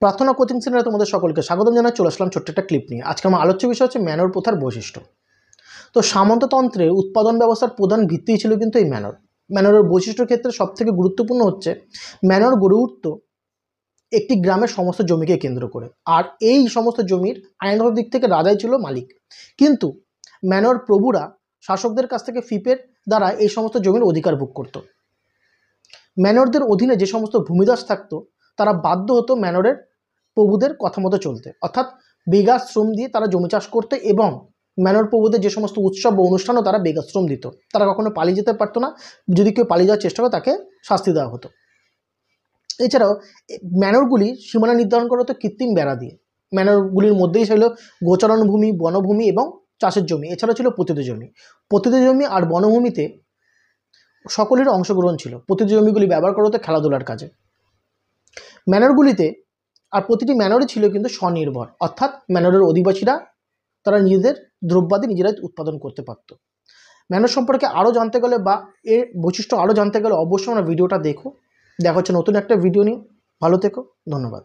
প্রার্থনা কোচিং সেন্টারে তোমাদের সকলকে স্বাগতম জানাই। চলে আসলাম ছোট্ট একটা ক্লিপ নিয়ে। আজকে আমার আলোচ্য বিষয় হচ্ছে ম্যানর প্রথার বৈশিষ্ট্য। তো সামন্ততন্ত্রে উৎপাদন ব্যবস্থার প্রধান ভিত্তি ছিল কিন্তু এই ম্যানর। ম্যানরের বৈশিষ্ট্যের ক্ষেত্রে সবথেকে গুরুত্বপূর্ণ হচ্ছে ম্যানর গড়ে উঠত একটি গ্রামের সমস্ত জমিকে কেন্দ্র করে, আর এই সমস্ত জমির আইনগত দিক থেকে রাজাই ছিল মালিক। কিন্তু ম্যানর প্রভুরা শাসকদের কাছ থেকে ফিপের দ্বারা এই সমস্ত জমির অধিকার ভোগ করত। ম্যানরদের অধীনে যে সমস্ত ভূমিদাস থাকতো তারা বাধ্য হতো ম্যানরের প্রভুদের কথা মতো চলতে, অর্থাৎ বেগাশ্রম দিয়ে তারা জমি চাষ করতে, এবং ম্যানর প্রভুদের যে সমস্ত উৎসব বা অনুষ্ঠানও তারা বেগাশ্রম দিত। তারা কখনো পালিয়ে যেতে পারতো না, যদি কেউ পালিয়ে যাওয়ার চেষ্টা করে তাকে শাস্তি দেওয়া হতো। এছাড়াও ম্যানরগুলি সীমানা নির্ধারণ করা হতো কৃত্রিম বেড়া দিয়ে। ম্যানরগুলির মধ্যেই ছিল গোচারণ ভূমি, বনভূমি এবং চাষের জমি। এছাড়াও ছিল পতিত জমি। পতিত জমি আর বনভূমিতে সকলের অংশগ্রহণ ছিল। পতিত জমিগুলি ব্যবহার করা হতো খেলাধুলার কাজে। ম্যানরগুলিতে আর প্রতিটি ম্যানরই ছিল কিন্তু স্বনির্ভর, অর্থাৎ ম্যানরের অধিবাসীরা তারা নিজেদের দ্রব্যাদি নিজেরাই উৎপাদন করতে পারত। ম্যানর সম্পর্কে আরও জানতে গেলে বা এর বৈশিষ্ট্য আরও জানতে গেলে অবশ্যই আমরা ভিডিওটা দেখা হচ্ছে নতুন একটা ভিডিও নিয়ে। ভালো থেকো, ধন্যবাদ।